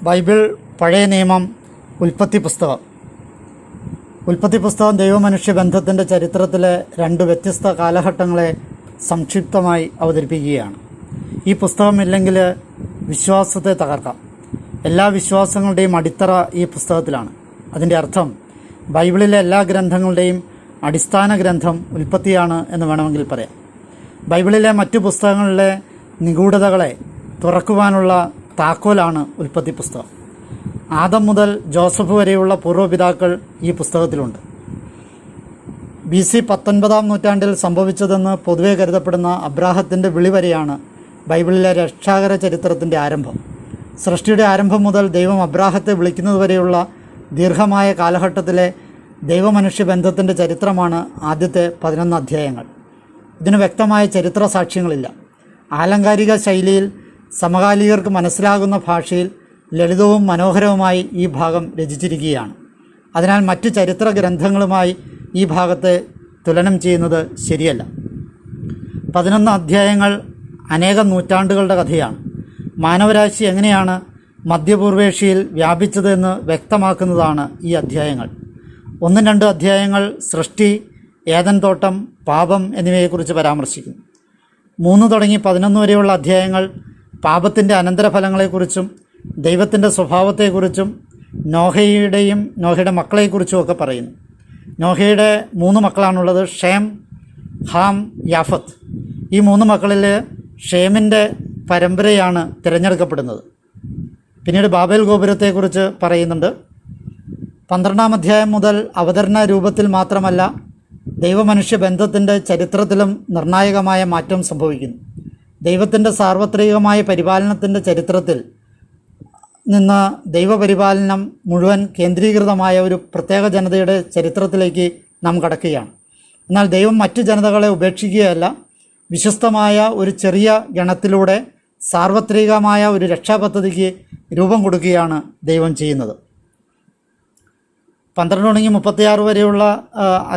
Bible, പഴയ നിയമം, ഉൽപ്പത്തി പുസ്തകം. ഉൽപ്പത്തി പുസ്തകം ദൈവമനുഷ്യ ബന്ധത്തിൻ്റെ ചരിത്രത്തിലെ രണ്ട് വ്യത്യസ്ത കാലഘട്ടങ്ങളെ സംക്ഷിപ്തമായി അവതരിപ്പിക്കുകയാണ്. ഈ പുസ്തകമില്ലെങ്കിൽ വിശ്വാസത്തെ തകർക്കാം. എല്ലാ വിശ്വാസങ്ങളുടെയും അടിത്തറ ഈ പുസ്തകത്തിലാണ്. അതിൻ്റെ അർത്ഥം ബൈബിളിലെ എല്ലാ ഗ്രന്ഥങ്ങളുടെയും അടിസ്ഥാന ഗ്രന്ഥം ഉൽപ്പത്തിയാണ് എന്ന് വേണമെങ്കിൽ പറയാം. ബൈബിളിലെ മറ്റു പുസ്തകങ്ങളിലെ നിഗൂഢതകളെ തുറക്കുവാനുള്ള താക്കോലാണ് ഉൽപ്പത്തി പുസ്തകം. ആദം മുതൽ ജോസഫ് വരെയുള്ള പൂർവ്വപിതാക്കൾ ഈ പുസ്തകത്തിലുണ്ട്. BC 19-ാം നൂറ്റാണ്ടിൽ സംഭവിച്ചതെന്ന് പൊതുവെ കരുതപ്പെടുന്ന അബ്രാഹത്തിൻ്റെ വിളി വരെയാണ് ബൈബിളിലെ രക്ഷാകര ചരിത്രത്തിൻ്റെ ആരംഭം. സൃഷ്ടിയുടെ ആരംഭം മുതൽ ദൈവം അബ്രാഹത്തെ വിളിക്കുന്നതുവരെയുള്ള ദീർഘമായ കാലഘട്ടത്തിലെ ദൈവമനുഷ്യ ബന്ധത്തിൻ്റെ ചരിത്രമാണ് ആദ്യത്തെ 11 അധ്യായങ്ങൾ. ഇതിന് വ്യക്തമായ ചരിത്ര സാക്ഷ്യങ്ങളില്ല. ആലങ്കാരിക ശൈലിയിൽ സമകാലികർക്ക് മനസ്സിലാകുന്ന ഭാഷയിൽ ലളിതവും മനോഹരവുമായി ഈ ഭാഗം രചിച്ചിരിക്കുകയാണ്. അതിനാൽ മറ്റ് ചരിത്ര ഗ്രന്ഥങ്ങളുമായി ഈ ഭാഗത്തെ തുലനം ചെയ്യുന്നത് ശരിയല്ല. 11 അധ്യായങ്ങൾ അനേകം നൂറ്റാണ്ടുകളുടെ കഥയാണ്. മാനവരാശി എങ്ങനെയാണ് മധ്യപൂർവേഷ്യയിൽ വ്യാപിച്ചതെന്ന് വ്യക്തമാക്കുന്നതാണ് ഈ അധ്യായങ്ങൾ. 1-2 അധ്യായങ്ങൾ സൃഷ്ടി, ഏദൻ തോട്ടം, പാപം എന്നിവയെക്കുറിച്ച് പരാമർശിക്കുന്നു. 3 തുടങ്ങി 11 വരെയുള്ള അധ്യായങ്ങൾ പാപത്തിൻ്റെ അനന്തരഫലങ്ങളെക്കുറിച്ചും ദൈവത്തിൻ്റെ സ്വഭാവത്തെക്കുറിച്ചും നോഹയുടെ മക്കളെക്കുറിച്ചുമൊക്കെ പറയുന്നു. നോഹയുടെ 3 മക്കളാണുള്ളത്: ഷേം, ഹാം, യാഫത്ത്. ഈ 3 മക്കളിൽ ഷേമിൻ്റെ പരമ്പരയാണ് തിരഞ്ഞെടുക്കപ്പെടുന്നത്. പിന്നീട് ബാബേൽ ഗോപുരത്തെക്കുറിച്ച് പറയുന്നുണ്ട്. 12-ാം അധ്യായം മുതൽ അവതരണ രൂപത്തിൽ മാത്രമല്ല, ദൈവമനുഷ്യ ബന്ധത്തിൻ്റെ ചരിത്രത്തിലും നിർണായകമായ മാറ്റം സംഭവിക്കുന്നു. ദൈവത്തിൻ്റെ സാർവത്രികമായ പരിപാലനത്തിൻ്റെ ചരിത്രത്തിൽ നിന്ന് ദൈവപരിപാലനം മുഴുവൻ കേന്ദ്രീകൃതമായ ഒരു പ്രത്യേക ജനതയുടെ ചരിത്രത്തിലേക്ക് നാം കടക്കുകയാണ്. എന്നാൽ ദൈവം മറ്റു ജനതകളെ ഉപേക്ഷിക്കുകയല്ല, വിശ്വസ്തമായ ഒരു ചെറിയ ഗണത്തിലൂടെ സാർവത്രികമായ ഒരു രക്ഷാപദ്ധതിക്ക് രൂപം കൊടുക്കുകയാണ് ദൈവം ചെയ്യുന്നത്. 12 തുടങ്ങി 36 വരെയുള്ള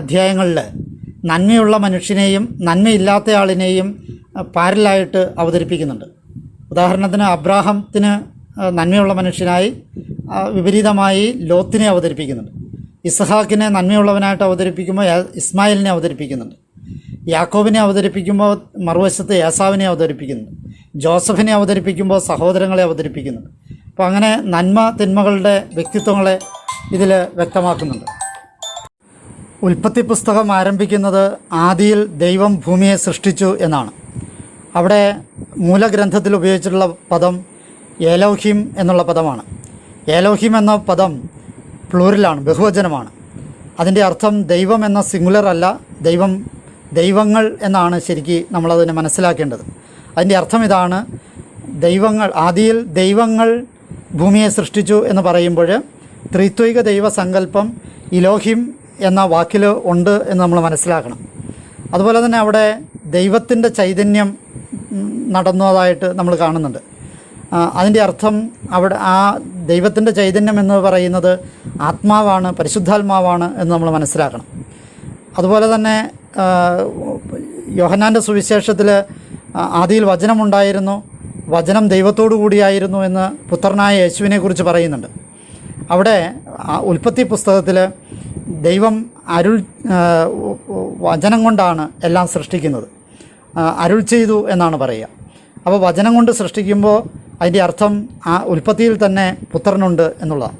അധ്യായങ്ങളിൽ നന്മയുള്ള മനുഷ്യനെയും നന്മയില്ലാത്തയാളിനെയും പാരലായിട്ട് അവതരിപ്പിക്കുന്നുണ്ട്. ഉദാഹരണത്തിന് അബ്രാഹത്തിന് നന്മയുള്ള മനുഷ്യനായി, വിപരീതമായി ലോത്തിനെ അവതരിപ്പിക്കുന്നുണ്ട്. ഇസ്ഹാക്കിനെ നന്മയുള്ളവനായിട്ട് അവതരിപ്പിക്കുമ്പോൾ ഇസ്മായിലിനെ അവതരിപ്പിക്കുന്നുണ്ട്. യാക്കോബിനെ അവതരിപ്പിക്കുമ്പോൾ മറുവശത്ത് ഏസാവിനെ അവതരിപ്പിക്കുന്നുണ്ട്. ജോസഫിനെ അവതരിപ്പിക്കുമ്പോൾ സഹോദരങ്ങളെ അവതരിപ്പിക്കുന്നുണ്ട്. അപ്പോൾ അങ്ങനെ നന്മ തിന്മകളുടെ വ്യക്തിത്വങ്ങളെ ഇതിൽ വ്യക്തമാക്കുന്നുണ്ട്. ഉൽപ്പത്തി പുസ്തകം ആരംഭിക്കുന്നത് ആദിയിൽ ദൈവം ഭൂമിയെ സൃഷ്ടിച്ചു എന്നാണ്. അവിടെ മൂലഗ്രന്ഥത്തിൽ ഉപയോഗിച്ചിട്ടുള്ള പദം ഏലോഹിം എന്നുള്ള പദമാണ്. ഏലോഹിം എന്ന പദം പ്ലൂരലാണ്, ബഹുവചനമാണ്. അതിൻ്റെ അർത്ഥം ദൈവം എന്ന സിംഗുലർ അല്ല, ദൈവങ്ങൾ എന്നാണ് ശരിക്ക് നമ്മളതിനെ മനസ്സിലാക്കേണ്ടത്. അതിൻ്റെ അർത്ഥം ഇതാണ്: ആദിയിൽ ദൈവങ്ങൾ ഭൂമിയെ സൃഷ്ടിച്ചു എന്ന് പറയുമ്പോൾ ത്രിത്വിക ദൈവസങ്കല്പം ഇലോഹിം എന്ന വാക്കിൽ ഉണ്ട് എന്ന് നമ്മൾ മനസ്സിലാക്കണം. അതുപോലെ തന്നെ അവിടെ ദൈവത്തിൻ്റെ ചൈതന്യം നടന്നതായിട്ട് നമ്മൾ കാണുന്നുണ്ട്. അതിൻ്റെ അർത്ഥം അവിടെ ആ ദൈവത്തിൻ്റെ ചൈതന്യം എന്ന് പറയുന്നത് ആത്മാവാണ്, പരിശുദ്ധാത്മാവാണ് എന്ന് നമ്മൾ മനസ്സിലാക്കണം. അതുപോലെ തന്നെ യോഹന്നാൻ്റെ സുവിശേഷത്തിൽ ആദിയിൽ വചനമുണ്ടായിരുന്നു, വചനം ദൈവത്തോടു കൂടിയായിരുന്നു എന്ന് പുത്രനായ യേശുവിനെക്കുറിച്ച് പറയുന്നുണ്ട്. അവിടെ ഉൽപ്പത്തി പുസ്തകത്തിൽ ദൈവം വചനം കൊണ്ടാണ് എല്ലാം സൃഷ്ടിക്കുന്നത്. അരുൾ ചെയ്തു എന്നാണ് പറയുക. അപ്പോൾ വചനം കൊണ്ട് സൃഷ്ടിക്കുമ്പോൾ അതിൻ്റെ അർത്ഥം ആ ഉൽപ്പത്തിയിൽ തന്നെ പുത്രനുണ്ട് എന്നുള്ളതാണ്.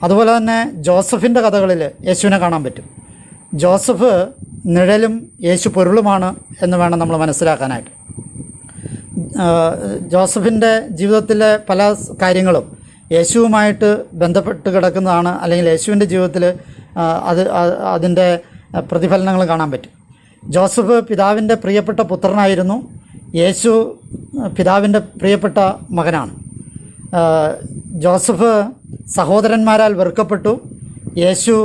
അതുപോലെ തന്നെ ജോസഫിൻ്റെ കഥകളിൽ യേശുവിനെ കാണാൻ പറ്റും. ജോസഫ് നിഴലും യേശു പൊരുളുമാണ് എന്ന് വേണം നമ്മൾ മനസ്സിലാക്കാനായിട്ട്. ജോസഫിൻ്റെ ജീവിതത്തിലെ പല കാര്യങ്ങളും യേശുവുമായിട്ട് ബന്ധപ്പെട്ട് കിടക്കുന്നതാണ്, അല്ലെങ്കിൽ യേശുവിൻ്റെ ജീവിതത്തിൽ അതിൻ്റെ പ്രതിഫലനങ്ങൾ കാണാൻ പറ്റും. ജോസഫ് പിതാവിൻ്റെ പ്രിയപ്പെട്ട പുത്രനായിരുന്നു. യേശു പിതാവിൻ്റെ പ്രിയപ്പെട്ട മകനാണ്. ജോസഫ് സഹോദരന്മാരാൽ വെറുക്കപ്പെട്ടു. യേശു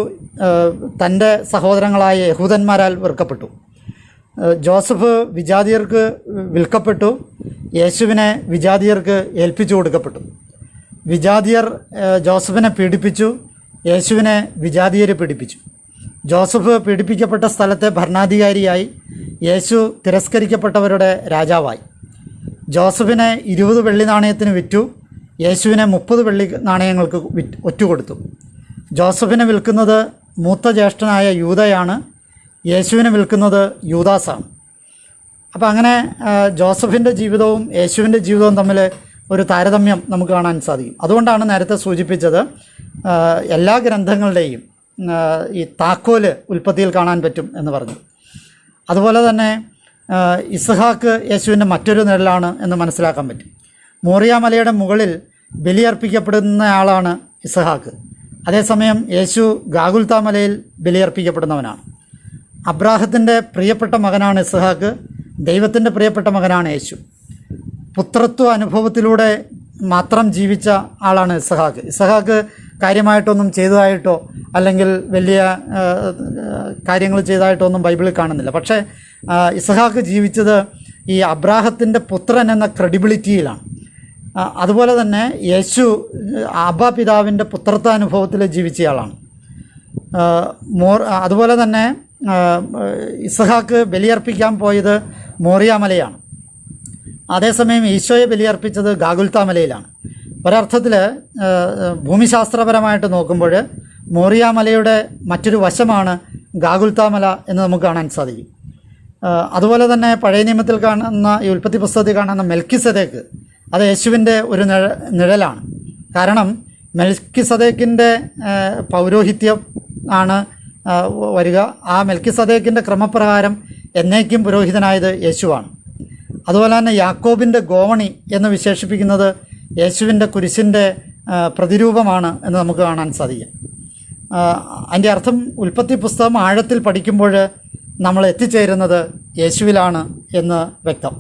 തൻ്റെ സഹോദരങ്ങളായ യഹൂദന്മാരാൽ വെറുക്കപ്പെട്ടു. ജോസഫ് വിജാതിയർക്ക് വിൽക്കപ്പെട്ടു. യേശുവിനെ വിജാതിയർക്ക് ഏൽപ്പിച്ചു കൊടുക്കപ്പെട്ടു. വിജാതിയർ ജോസഫിനെ പീഡിപ്പിച്ചു. യേശുവിനെ വിജാതിയർ പീഡിപ്പിച്ചു. ജോസഫ് പീഡിപ്പിക്കപ്പെട്ട സ്ഥലത്തെ ഭരണാധികാരിയായി. യേശു തിരസ്കരിക്കപ്പെട്ടവരുടെ രാജാവായി. ജോസഫിനെ 20 വെള്ളി നാണയത്തിന് വിറ്റു. യേശുവിനെ 30 വെള്ളി നാണയങ്ങൾക്ക് ഒറ്റുകൊടുത്തു. ജോസഫിനെ വിൽക്കുന്നത് മൂത്ത ജ്യേഷ്ഠനായ യൂദയാണ്, യേശുവിനെ വിൽക്കുന്നത് യൂദാസാണ്. അപ്പോൾ അങ്ങനെ ജോസഫിൻ്റെ ജീവിതവും യേശുവിൻ്റെ ജീവിതവും തമ്മിൽ ഒരു താരതമ്യം നമുക്ക് കാണാൻ സാധിക്കും. അതുകൊണ്ടാണ് നേരത്തെ സൂചിപ്പിച്ചത് എല്ലാ ഗ്രന്ഥങ്ങളുടെയും ഈ താക്കോല് ഉൽപ്പത്തിയിൽ കാണാൻ പറ്റും എന്ന് പറഞ്ഞു. അതുപോലെ തന്നെ ഇസ്ഹാക്ക് യേശുവിൻ്റെ മറ്റൊരു നിഴലാണ് എന്ന് മനസ്സിലാക്കാൻ പറ്റും. മോറിയ മലയുടെ മുകളിൽ ബലിയർപ്പിക്കപ്പെടുന്നയാളാണ് ഇസ്ഹാക്ക്. അതേസമയം യേശു ഗാഗുൽത്താ മലയിൽ ബലിയർപ്പിക്കപ്പെടുന്നവനാണ്. അബ്രാഹത്തിൻ്റെ പ്രിയപ്പെട്ട മകനാണ് ഇസ്ഹാക്ക്, ദൈവത്തിൻ്റെ പ്രിയപ്പെട്ട മകനാണ് യേശു. പുത്രത്വ അനുഭവത്തിലൂടെ മാത്രം ജീവിച്ച ആളാണ് ഇസ്ഹാക്ക്. ഇസ്ഹാക്ക് കാര്യമായിട്ടൊന്നും ചെയ്തതായിട്ടോ അല്ലെങ്കിൽ വലിയ കാര്യങ്ങൾ ചെയ്തതായിട്ടോ ഒന്നും ബൈബിളിൽ കാണുന്നില്ല. പക്ഷേ ഇസ്ഹാക്ക് ജീവിച്ചത് ഈ അബ്രാഹത്തിൻ്റെ പുത്രൻ എന്ന ക്രെഡിബിലിറ്റിയിലാണ്. അതുപോലെ തന്നെ യേശു അബ്ബാ പിതാവിൻ്റെ പുത്രത്വാനുഭവത്തിൽ ജീവിച്ചയാളാണ്. അതുപോലെ തന്നെ ഇസ്ഹാക്ക് ബലിയർപ്പിക്കാൻ പോയത് മോറിയ മലയാണ്. അതേസമയം ഈശോയെ ബലിയർപ്പിച്ചത് ഗാഗുൽത്താ മലയിലാണ്. ഒരർത്ഥത്തിൽ ഭൂമിശാസ്ത്രപരമായിട്ട് നോക്കുമ്പോൾ മോറിയ മലയുടെ മറ്റൊരു വശമാണ് ഗാഗുൽത്താ മല എന്ന് നമുക്ക് കാണാൻ സാധിക്കും. അതുപോലെ തന്നെ പഴയ നിയമത്തിൽ കാണുന്ന ഈ ഉൽപ്പത്തി പുസ്തകത്തിൽ കാണുന്ന മെൽക്കിസദേക്ക് അത് യേശുവിൻ്റെ ഒരു നിഴലാണ്. കാരണം മെൽക്കിസദേക്കിൻ്റെ പൗരോഹിത്യം ആണ് വരിക. ആ മെൽക്കിസദേക്കിൻ്റെ ക്രമപ്രകാരം എന്നേക്കും പുരോഹിതനായത് യേശുവാണ്. അതുപോലെ തന്നെ യാക്കോബിൻ്റെ ഗോവണി എന്ന് വിശേഷിപ്പിക്കുന്നത് യേശുവിൻ്റെ കുരിശിൻ്റെ പ്രതിരൂപമാണ് എന്ന് നമുക്ക് കാണാൻ സാധിക്കും. അതിൻ്റെ അർത്ഥം ഉൽപ്പത്തി പുസ്തകം ആഴത്തിൽ പഠിക്കുമ്പോൾ നമ്മൾ എത്തിച്ചേരുന്നത് യേശുവിലാണ് എന്ന് വ്യക്തം.